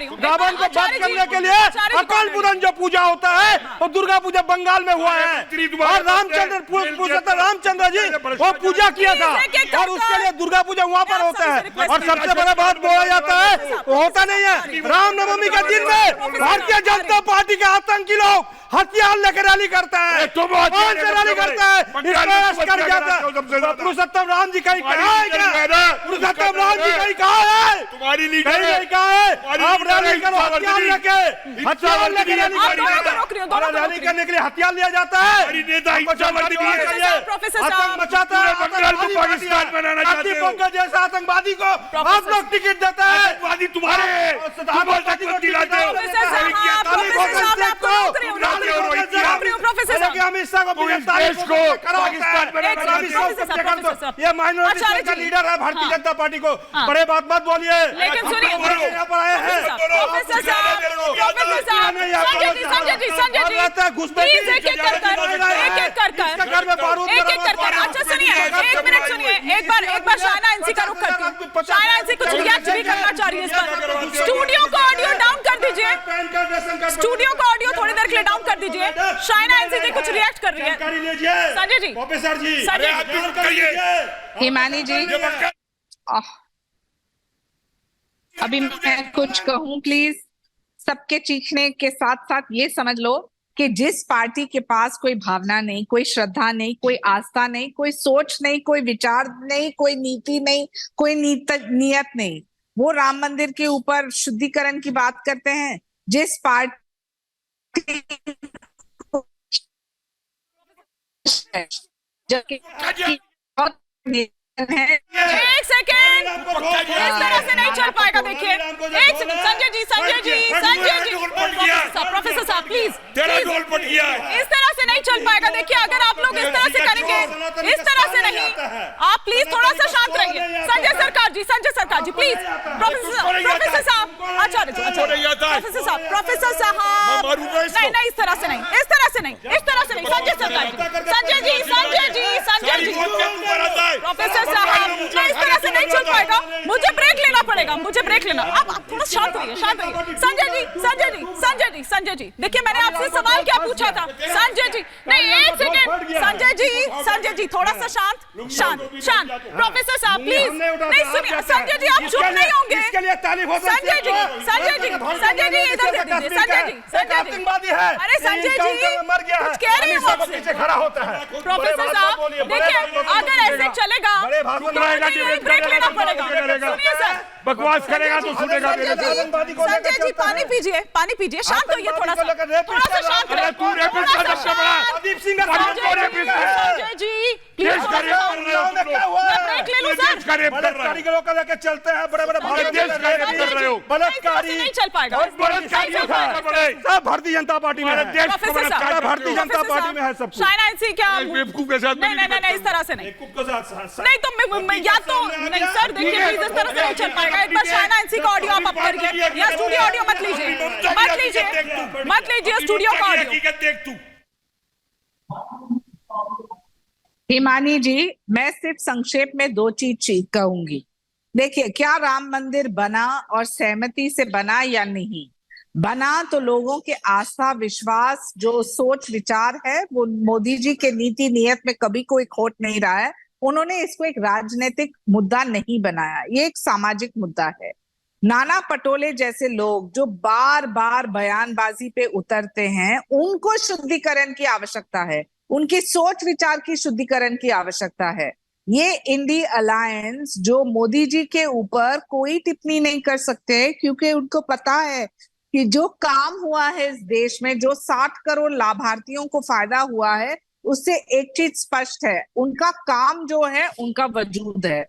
रही हूँ। रावण को वध करने के लिए अकाल पुराण जो पूजा होता है वो दुर्गा पूजा बंगाल में हुआ है और रामचंद्र जी वो पूजा किया था और उसके लिए दुर्गा पूजा वहाँ पर होता है। और सबसे बड़ा बात बोला जाता है वो होता नहीं है। रामनवमी के दिन में भारतीय जनता पार्टी के आतंकी लोग हथियार लेकर रैली करता है, रैली करता है, पुरुषोत्तम राम जी कहीं कहा है क्या? पुरुषोत्तम राम जी कहीं कहा है? तुम्हारी लीडर नहीं कहा है। आप रैली करो हथियार लेके रैली करने के लिए हथियार लिया जाता है। आतंक मचाता है, पाकिस्तान बनाना चाहते हो जैसा आतंकवादी को आप लोग टिकट देता है। आतंकवादी तुम्हारे ये माइनॉरिटी का लीडर है भारतीय जनता पार्टी को। बड़े बात मत बोलिए। लेकिन सुनिए यहाँ पर आए हैं अच्छा सुनिए एक मिनट सुनिए एक बार शायना इनसी का रुख करती हूँ। शायना इनसी कुछ रिएक्ट भी करना चाह रही है इस पर। स्टूडियो को ऑडियो डाउन कर दीजिए, स्टूडियो को ऑडियो थोड़ी देर के लिए डाउन कर दीजिए। शायना इनसी जी कुछ रिएक्ट कर रही है। संजय जी, प्रोफेसर जी, हिमानी जी, अभी मैं कुछ कहूं प्लीज। सबके चीखने के साथ साथ ये समझ लो कि जिस पार्टी के पास कोई भावना नहीं, कोई श्रद्धा नहीं, कोई आस्था नहीं, कोई सोच नहीं, कोई विचार नहीं, कोई नीति नहीं, कोई नियत नहीं, वो राम मंदिर के ऊपर शुद्धिकरण की बात करते हैं। जिस पार्टी एक सेकेंड, इस तरह से नहीं चल पाएगा। देखिए एक सेकंड, संजय जी, प्रोफेसर साहब प्लीज, इस तरह से नहीं चल पाएगा। देखिए अगर आप लोग इस तरह से करेंगे, इस तरह से नहीं, आप प्लीज थोड़ा सा शांत रहिए। संजय सरकार जी प्लीज। प्रोफेसर साहब, प्रोफेसर साहब नहीं, इस तरह से नहीं, संजय जी, प्रोफेसर साहब नहीं, इस तरह से नहीं चल पाएगा। मुझे ब्रेक लेना पड़ेगा, आप थोड़ा शांत रहिए। संजय जी देखिए मैंने आपसे सवाल क्या पूछा था। संजय जी नहीं, एक सेकेंड, संजय जी थोड़ा सा शांत। प्रोफेसर साहब प्लीज नहीं सुनिए। संजय जी आप चुप नहीं होंगे। संजय जी इधर दे दीजिए। संजय जी अरे संजय जी कुछ कह रही हूँ आपसे। प्रोफेसर साहब देखिए अगर ऐसे चलेगा ब्रेक लेना पड़ेगा। सुनिए सर, बकवास करेगा तो सुनेगा। संजय जी पानी पीजिए, शांत होइए थोड़ा सा शांत रहिए। संजय जी प्लीज ब्रेक ले लो सर। कारीगरों का लेकर चलते हैं बड़े-बड़े बलात्कारी नहीं चल पाएगा। सब भारतीय जनता पार्टी में है। भारतीय जनता पार्टी में है सब। शायना इनसी क्या बेवकूफ के साथ नहीं, इस तरह से नहीं तो मैं या तो नहीं सर देखिए प्लीज, इस तरह से नहीं चल पाएगा। एक बार शायना इनसी का ऑडियो आप करिए या स्टूडियो ऑडियो मत लीजिए स्टूडियो का ऑडियो। हिमानी जी मैं सिर्फ संक्षेप में दो चीज कहूंगी। देखिए क्या राम मंदिर बना और सहमति से बना या नहीं बना, तो लोगों के आस्था विश्वास जो सोच विचार है वो मोदी जी के नीति नियत में कभी कोई खोट नहीं रहा है। उन्होंने इसको एक राजनीतिक मुद्दा नहीं बनाया, ये एक सामाजिक मुद्दा है। नाना पटोले जैसे लोग जो बार बार बयानबाजी पे उतरते हैं उनको शुद्धिकरण की आवश्यकता है, उनकी सोच विचार की शुद्धिकरण की आवश्यकता है। ये इंडी अलायंस जो मोदी जी के ऊपर कोई टिप्पणी नहीं कर सकते क्योंकि उनको पता है कि जो काम हुआ है इस देश में, जो 60 करोड़ लाभार्थियों को फायदा हुआ है, उससे एक चीज स्पष्ट है, उनका काम जो है उनका वजूद है।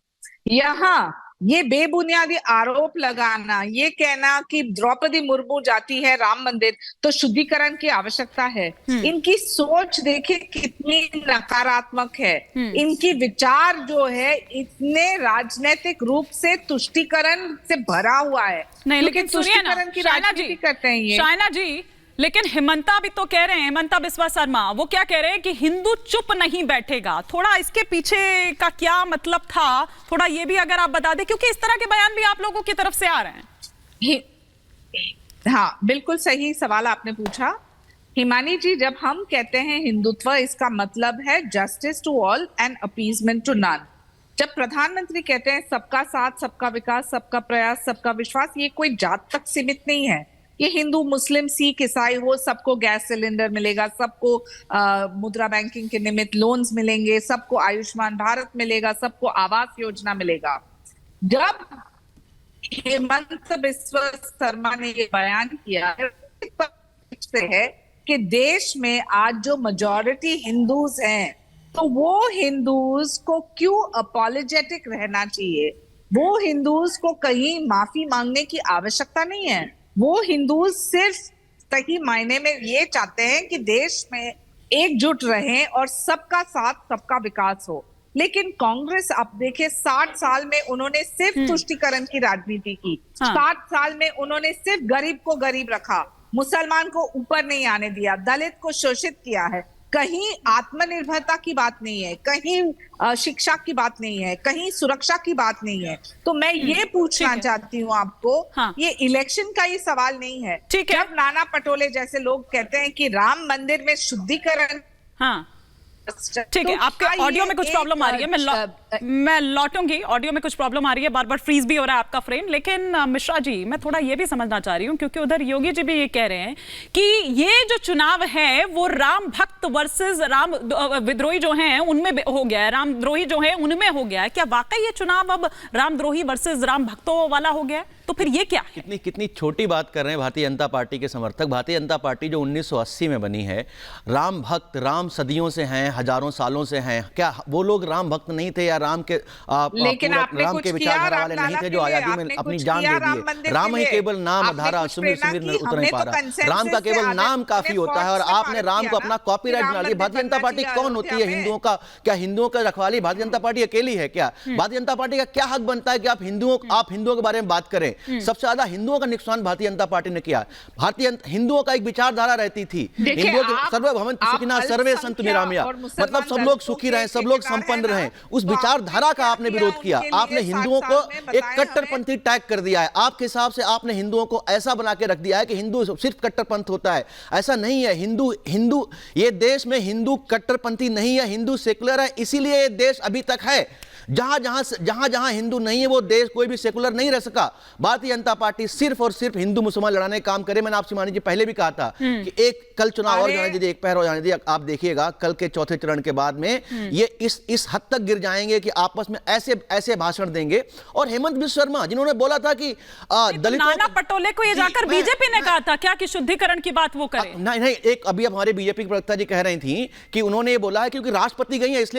यहाँ ये बेबुनियादी आरोप लगाना, ये कहना कि द्रौपदी मुर्मू जाती है राम मंदिर तो शुद्धिकरण की आवश्यकता है, इनकी सोच देखिए कितनी नकारात्मक है। इनकी विचार जो है इतने राजनीतिक रूप से तुष्टीकरण से भरा हुआ है। नहीं लेकिन सुनिए ना शायना जी, करते हैं ये शायना जी, लेकिन हिमंता भी तो कह रहे हैं, हिमंता बिस्वा शर्मा वो क्या कह रहे हैं कि हिंदू चुप नहीं बैठेगा। थोड़ा इसके पीछे का क्या मतलब था, थोड़ा ये भी अगर आप बता दें, क्योंकि इस तरह के बयान भी आप लोगों की तरफ से आ रहे हैं। हाँ, बिल्कुल सही सवाल आपने पूछा हिमानी जी। जब हम कहते हैं हिंदुत्व, इसका मतलब है justice to all and appeasement to none. जब प्रधानमंत्री कहते हैं सबका साथ, सबका विकास, सबका प्रयास, सबका विश्वास, ये कोई जात तक सीमित नहीं है। ये हिंदू, मुस्लिम, सिख, ईसाई हो, सबको गैस सिलेंडर मिलेगा, सबको मुद्रा बैंकिंग के निमित्त लोन्स मिलेंगे, सबको आयुष्मान भारत मिलेगा, सबको आवास योजना मिलेगा। जब हेमंत बिस्वा शर्मा ने ये बयान किया है कि देश में आज जो मेजॉरिटी हिंदूज हैं, तो वो हिंदूज को क्यों अपॉलोजेटिक रहना चाहिए? वो हिंदूज को कहीं माफी मांगने की आवश्यकता नहीं है। वो हिंदूज सिर्फ सही मायने में ये चाहते हैं कि देश में एकजुट रहें और सबका साथ, सबका विकास हो। लेकिन कांग्रेस, आप देखिए, 60 साल में उन्होंने सिर्फ तुष्टीकरण की राजनीति की। 60 साल में उन्होंने सिर्फ गरीब को गरीब रखा, मुसलमान को ऊपर नहीं आने दिया, दलित को शोषित किया है। कहीं आत्मनिर्भरता की बात नहीं है, कहीं शिक्षा की बात नहीं है, कहीं सुरक्षा की बात नहीं है। तो मैं ये पूछना चाहती हूँ आपको, ये इलेक्शन का ही सवाल नहीं है। जब नाना पटोले जैसे लोग कहते हैं कि राम मंदिर में शुद्धिकरण, ठीक है, आपके ऑडियो में कुछ प्रॉब्लम आ रही है, मैं लौटूंगी। ऑडियो में कुछ प्रॉब्लम आ रही है, बार बार फ्रीज भी हो रहा है आपका फ्रेम। लेकिन मिश्रा जी, मैं थोड़ा ये भी समझना चाह रही हूँ, क्योंकि उधर योगी जी भी ये कह रहे हैं कि ये जो चुनाव है वो राम भक्त वर्सेस राम विद्रोही जो हैं उनमें हो गया है, रामद्रोही जो है उनमें हो गया है। क्या वाकई ये चुनाव अब रामद्रोही वर्सेस राम भक्तों वाला हो गया है? तो फिर ये क्या है? कितनी छोटी बात कर रहे हैं भारतीय जनता पार्टी के समर्थक। भारतीय जनता पार्टी जो 1980 में बनी है, राम भक्त, राम सदियों से हैं, हजारों सालों से हैं। क्या वो लोग राम भक्त नहीं थे या राम के राम के विचारधारा वाले नहीं थे जो आजादी में अपनी जान दे दिए? राम ही केवल नाम धारा सुमिर सुमिर में उतर नहीं पा रहा। राम का केवल नाम काफी होता है और आपने राम को अपना कॉपीराइट बना लिया। भारतीय जनता पार्टी कौन होती है हिंदुओं का? क्या हिंदुओं का रखवाली भारतीय जनता पार्टी अकेली है क्या? भारतीय जनता पार्टी का क्या हक बनता है कि आप हिंदुओं के बारे में बात करें? सबसे ज्यादा हिंदुओं का नुकसान भारतीय जनता पार्टी ने किया। भारतीय हिंदुओं का एक विचारधारा रहती थी, हिंदुओं के सर्वभवंतु सुखिनः सर्वे सन्तु निरामया, मतलब सब लोग सुखी रहें, सब लोग संपन्न रहें। उस विचारधारा का आपने विरोध किया। आपने हिंदुओं को एक कट्टरपंथी टैग कर दिया है। आपके हिसाब से आपने हिंदुओं को ऐसा बना के रख दिया है कि हिंदू सिर्फ कट्टरपंथ होता है। ऐसा नहीं है। हिंदू ये देश में हिंदू कट्टरपंथी नहीं है, हिंदू सेकुलर है। इसीलिए ये देश अभी तक है। जहां हिंदू नहीं है वो देश कोई भी सेकुलर नहीं रह सका। भारतीय जनता पार्टी सिर्फ और सिर्फ हिंदू मुसलमान लड़ाने का काम करे। मैंने आपसे मानी जी पहले भी कहा था कि एक कल चुनाव और जाने दीजिए, एक पहर और जाने दीजिए। आप देखिएगा कल के चौथे चरण के बाद में ये इस हद तक गिर जाएंगे कि आपस में ऐसे भाषण देंगे। और हेमंत बिस्वा शर्मा जिन्होंने बोला था कि दलितों, नाना पटोले को ये जाकर बीजेपी ने कहा था क्या कि शुद्धिकरण की बात वो करे? नहीं, एक अभी हमारे बीजेपी के प्रवक्ता जी कह रही थी कि उन्होंने ये बोला है क्योंकि राष्ट्रपति गई है इसलिए